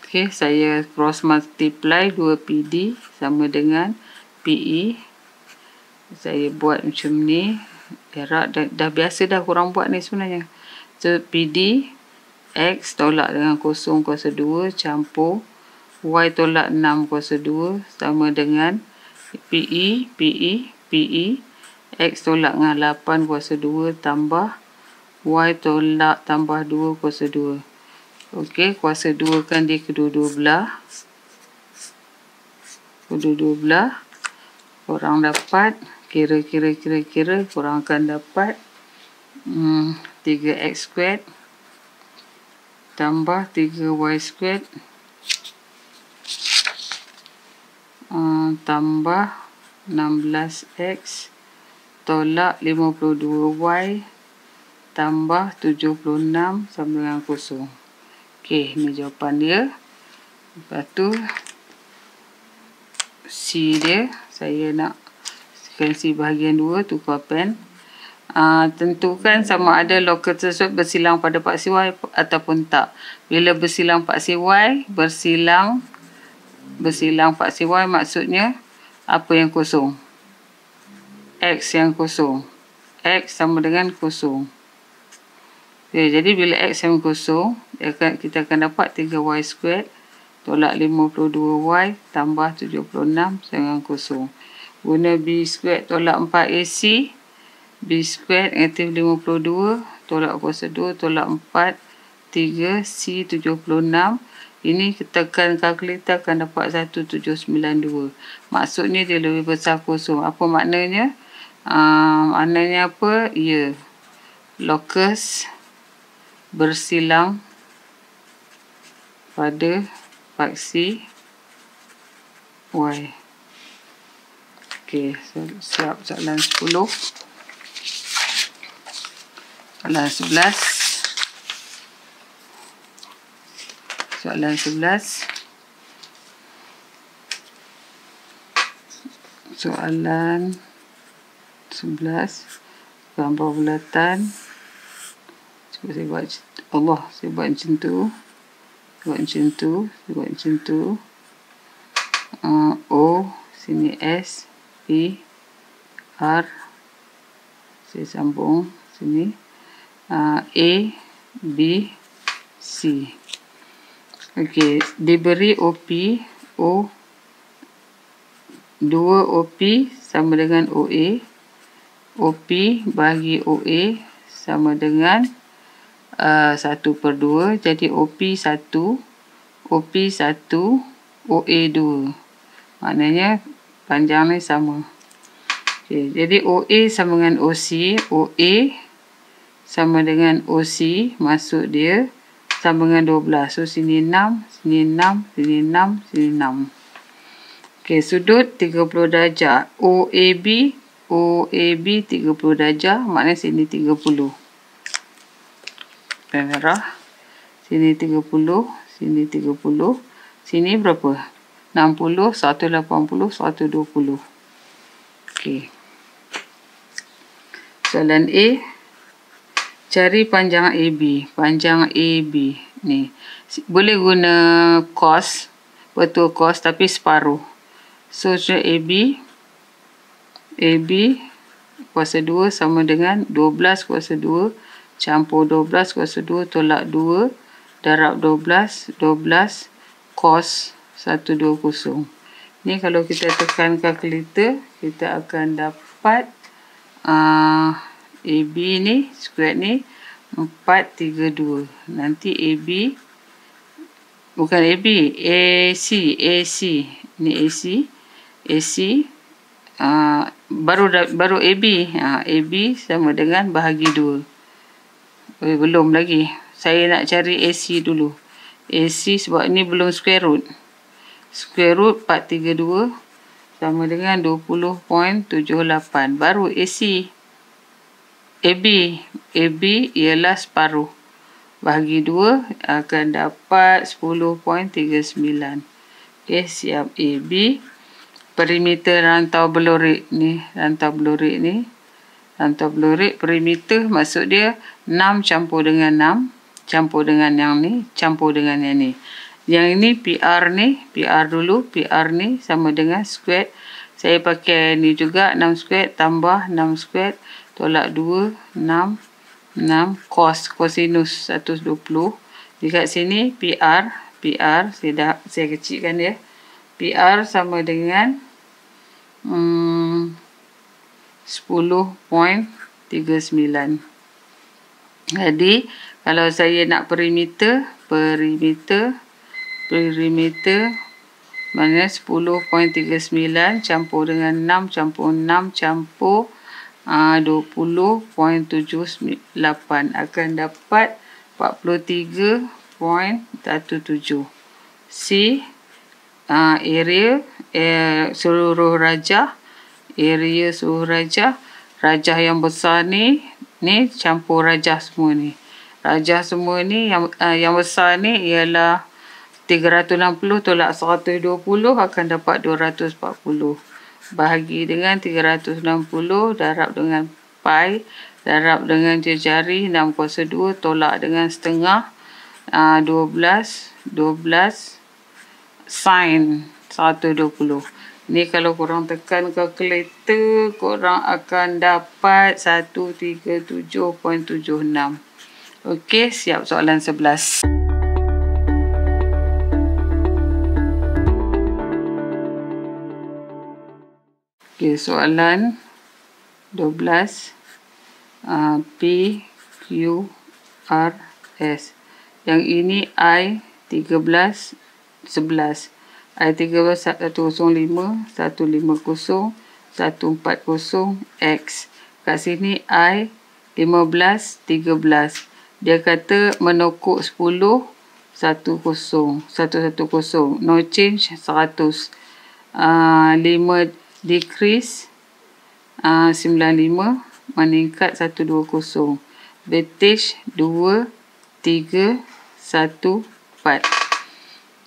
Speaker 1: Okey, saya cross multiply 2PD sama dengan PE. Saya buat macam ni. Jarak dah biasa dah korang buat ni sebenarnya. So PD X tolak dengan 0, kuasa 2 campur Y tolak 6 kuasa 2 sama dengan PE X tolak dengan 8 kuasa 2 tambah Y tolak tambah 2 kuasa 2. Okey, kuasa 2 kan di kedua-dua belah. Kedua-dua belah. Korang dapat, kira korang akan dapat 3x² tambah 3y² tambah 16x tolak 52y tambah 76 sama dengan 0. Okey, ni jawapan dia. Lepas tu C dia, saya nak C bahagian 2, tukar pen. Tentukan sama ada lokus tersebut bersilang pada paksi Y ataupun tak. Bila bersilang paksi Y, bersilang paksi Y maksudnya apa yang kosong? X yang kosong. X sama dengan 0. Okay, jadi bila X sama 0, kita akan dapat 3y² tolak 52y tambah 76 dengan 0. Guna b² tolak 4ac. b² negatif 52 tolak kuasa 2 tolak 4 3 c 76. Ini kita tekan kalkulator akan dapat 1792. Maksudnya dia lebih besar 0. Apa maknanya? Maknanya apa? Ya, lokus bersilang pada paksi Y. Okey, siap soalan 10. Soalan 11. Soalan 11. Soalan 11. Gambar bulatan. Cuba saya buat saya buat macam tu. O, sini S, P, R. Saya sambung sini. A, B, C. Okey, diberi OP, 2OP sama dengan OA. OP bagi OA sama dengan 1/2. Jadi OP 1, OA 2. Maknanya panjang ni sama. Okey, jadi OA sama dengan OC, OA sama dengan OC, masuk dia sama dengan 12. So sini 6, sini 6, sini 6, sini 6. Okey, sudut 30 darjah. OAB 30 darjah, maknanya sini 30. Pen merah. Sini 30, sini 30. Sini berapa? 60, 180, 120. Okey. Soalan A. Cari panjang AB. Panjang AB ni. Boleh guna cos, betul cos, tapi separuh. So, AB kuasa 2 sama dengan 12 kuasa 2 campur 12 kuasa 2 tolak 2 darab 12 cos 120. Ni kalau kita tekan kalkulator, kita akan dapat AB ni, square ni 432. Nanti AB, bukan AB, AC. Ni AC. Baru AB. AB sama dengan bahagi 2. Belum lagi. Saya nak cari AC dulu. AC sebab ni belum square root. Square root 432 sama dengan 20.78. Baru AC. AB ialah separuh. Bahagi 2 akan dapat 10.39. Okey, siap AB. Perimeter rantau belorik ni. Rantau belorik perimeter maksud dia 6 campur dengan 6. Campur dengan yang ni. Campur dengan yang ni. Yang ini PR ni. PR dulu. PR ni sama dengan square. Saya pakai ni juga 6 square tambah 6 square. Tolak 2, 6 cos, cosinus 120. Dekat sini PR, saya kecilkan dia. PR sama dengan 10.39. Jadi, kalau saya nak perimeter maknanya 10.39 campur dengan 6 campur 6 campur 20.78 akan dapat 43.17. C area seluruh rajah, rajah yang besar ni campur rajah semua ni. Rajah semua ni yang besar ni ialah 360 tolak 120 akan dapat 240. Bahagi dengan 360 darab dengan pi darab dengan jari 6 kuasa 2 tolak dengan setengah 12 sin 120. Ni kalau korang tekan kalkulator korang akan dapat 137.76. Okey, siap soalan 11. Okay, soalan 12 P, Q, R, S. Yang ini I 13, 11. I 13 105, 150, 140, X. Kat sini I 15, 13. Dia kata menokok 10, 10, 110. No change 100. 5 decrease 95 meningkat 120. Vintage 2 3 1 4.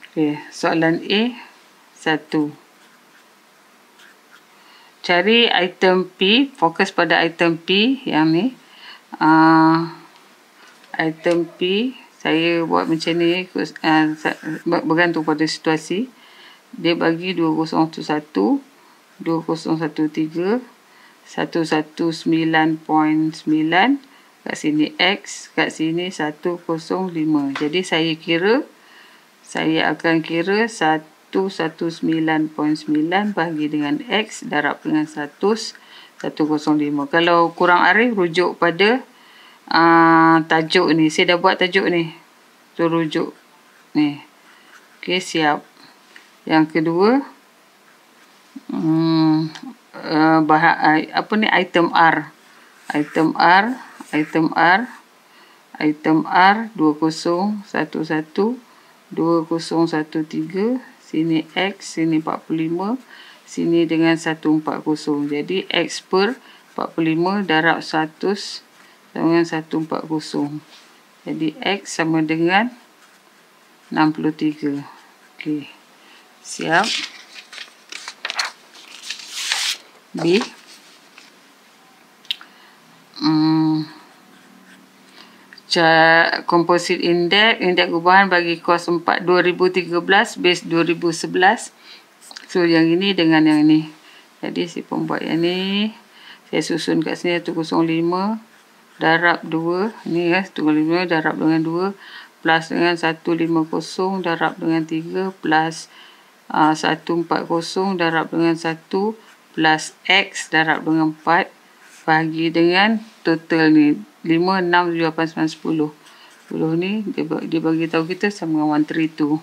Speaker 1: Okey, soalan A 1. Cari item P, fokus pada item P yang ni. Item P saya buat macam ni bergantung pada situasi. Dia bagi 2011 2013 119.9. Kat sini X, kat sini 105. Jadi saya akan kira 119.9 bagi dengan X darab dengan 105. Kalau kurang arif rujuk pada tajuk ni. Saya dah buat tajuk ni. Tu rujuk ni. Okey, siap. Yang kedua item R. Item R 2011 2013, sini X, sini 45, sini dengan 140. Jadi X per 45 darab 100 dengan 140. Jadi X sama dengan 63. Okey. Siap. B. Composite index gubahan bagi kos 4 2013 base 2011. So yang ini dengan yang ini. Jadi si pembuat yang ni saya susun kat sini 105 darab 2. Ni ya 105 darab dengan 2 plus dengan 150 darab dengan 3 plus 140 darab dengan 1 plus X darab dengan 4 bagi dengan total ni 5, 6, 7, 8, 9, 10. 10 ni dia bagi tahu kita sama dengan 132.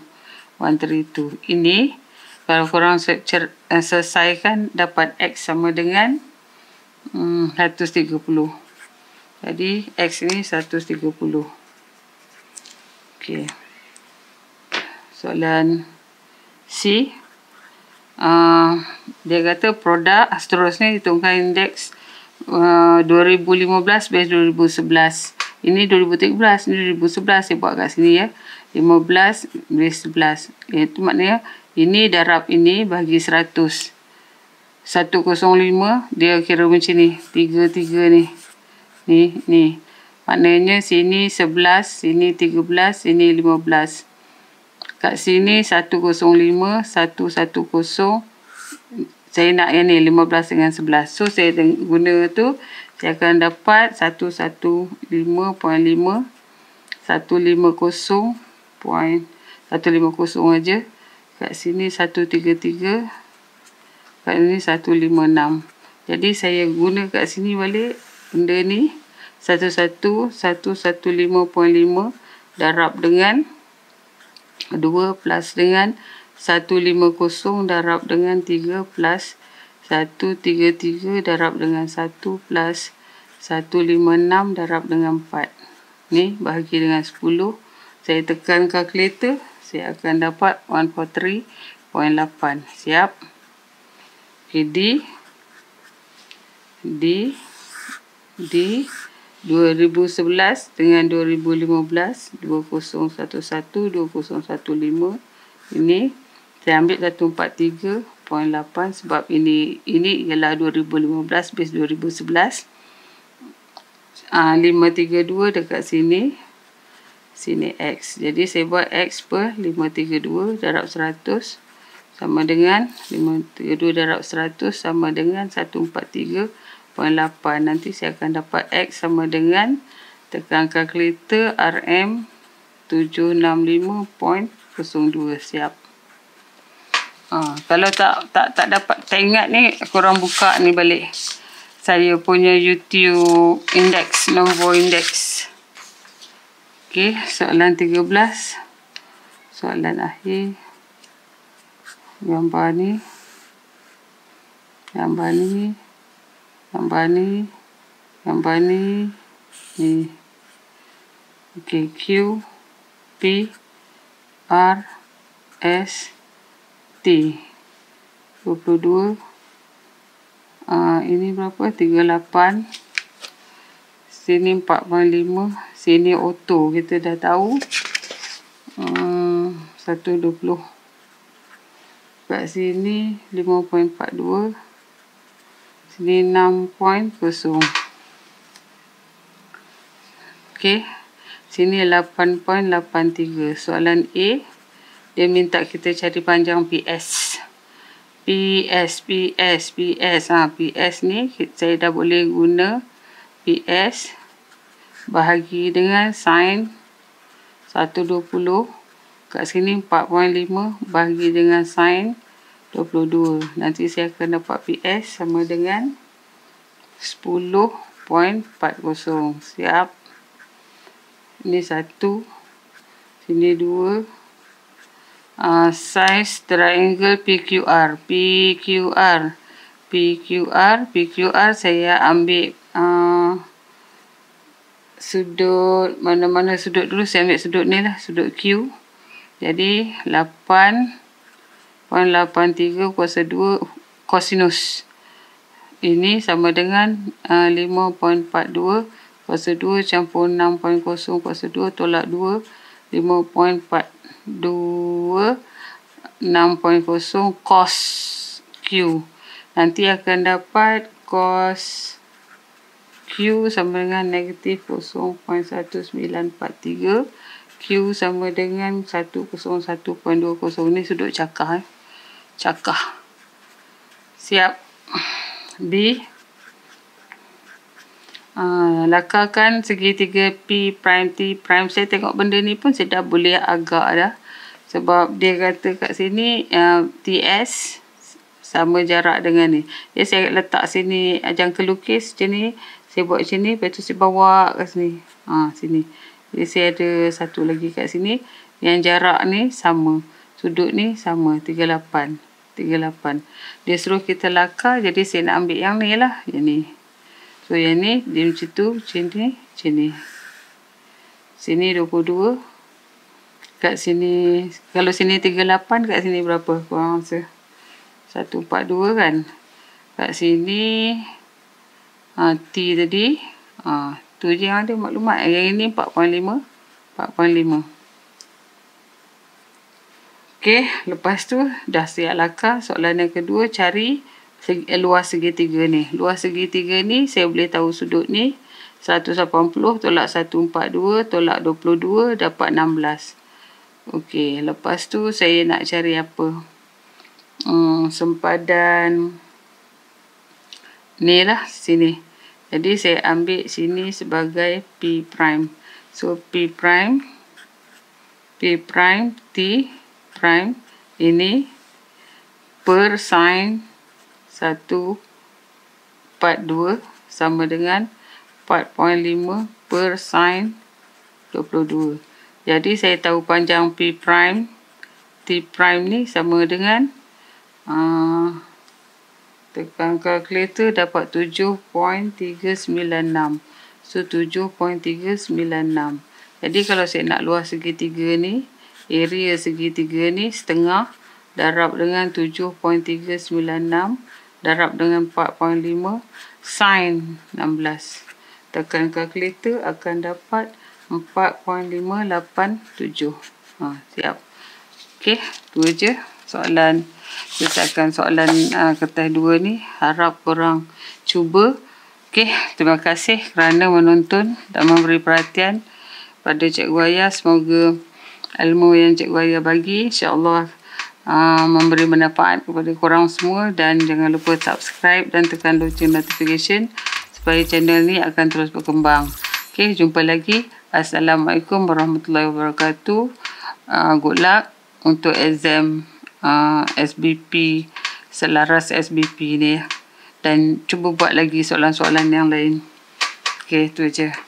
Speaker 1: 132. Ini kalau korang selesaikan dapat X sama dengan 130. Jadi X ni 130. Okey. Soalan C. Dia kata produk seterusnya hitungkan indeks 2015 base 2011. Ini 2013, ini 2011 saya buat kat sini ya. 15 base 11. Itu maknanya ini darab ini bagi 100. 105 dia kira macam ni. 3 ni. Ni. Maknanya sini 11, sini 13, sini 15. Kat sini 105, 110. Saya nak yang ni 15 dengan 11. So saya guna tu saya akan dapat 115.5 150.150 aja. Kat sini 133. Kat sini 156. Jadi saya guna kat sini balik benda ni 115.5 darab dengan 2 plus dengan 150 darab dengan 3 plus 133 darab dengan 1 plus 156 darab dengan 4. Ni bahagi dengan 10. Saya tekan kalkulator, saya akan dapat 143.8. Siap. Okay, D 2011 dengan 2015 2011 2015. Ini saya ambil 143.8 sebab ini ialah 2015 base 2011. 532 dekat sini X. Jadi saya buat X per 532 darab 100 sama dengan 532 darab 100 sama dengan 143.8. Nanti saya akan dapat X sama dengan, tekan kalkulator, RM 765.02. Siap. Kalau tak dapat, tak ingat ni, korang buka ni balik. Saya punya YouTube index, nombor index. Okey, soalan 13. Soalan akhir. Gambar ni. Ni. Okey, Q, P, R, S, T. 22. Ini berapa? 38. Sini 4.5. Sini auto. Kita dah tahu. 120. Kat sini 5.42. Sini 6.0. Okey. Sini 8.83. Soalan A. Dia minta kita cari panjang PS. PS ni saya dah boleh guna PS bahagi dengan sin 120. Kat sini 4.5 bahagi dengan sin 22. Nanti saya akan dapat PS sama dengan 10.40. Siap. Ini 1. Sini 2. Size triangle PQR. PQR saya ambil sudut, mana-mana sudut dulu, saya ambil sudut ni lah, sudut Q. Jadi 8.83 kuasa 2 kosinus. Ini sama dengan 5.42 kuasa 2 campur 6.0 kuasa 2 tolak 2, 5.42 6.0 cos Q. Nanti akan dapat cos Q sama dengan negatif 0.1943. Q sama dengan 101.20. Ni sudut cakar. Cakar. Siap. B. Lakarkan segitiga P prime T prime. Saya tengok benda ni pun saya dah boleh agak dah. Sebab dia kata kat sini TS sama jarak dengan ni. Jadi saya letak sini jangka lukis macam ni. Saya buat macam ni, lepas tu saya bawa kat sini. Sini. Jadi saya ada satu lagi kat sini. Yang jarak ni sama. Sudut ni sama. 38. Dia suruh kita lakar. Jadi saya nak ambil yang ni lah. Yang ni. So yang ni dia macam tu. Macam ni. Sini 22. Kat sini. Kalau sini 38. Kat sini berapa? Korang rasa? 142 kan? Kat sini. T tadi. Tu je yang ada maklumat. Yang ini 4.5. Okey, lepas tu dah siap lakar. Soalan yang kedua, cari luas segitiga ni. Luas segitiga ni saya boleh tahu sudut ni 180 tolak 142 tolak 22 dapat 16. Okey, lepas tu saya nak cari apa? Sempadan ni lah sini. Jadi saya ambil sini sebagai P prime. So P prime T prime ini per sin 142 sama dengan 4.5 per sin 22. Jadi saya tahu panjang P prime T prime ni sama dengan tekan kalkulator dapat 7.396. So 7.396. Jadi kalau saya nak luas segitiga ni, area segitiga ni setengah darab dengan 7.396 darab dengan 4.5 sin 16. Tekan kalkulator akan dapat 4.587. Siap. Okey, tu je soalan. Selesaikan soalan kertas 2 ni. Harap korang cuba. Okey, terima kasih kerana menonton dan memberi perhatian pada Cikgu Aya. Semoga ilmu yang Cikgu Aya bagi insya-Allah memberi manfaat kepada korang semua, dan jangan lupa subscribe dan tekan lonceng notification supaya channel ni akan terus berkembang. Okey, jumpa lagi. Assalamualaikum warahmatullahi wabarakatuh. Good luck untuk exam SBP, selaras SBP ni, dan cuba buat lagi soalan-soalan yang lain. Okey, tu aja.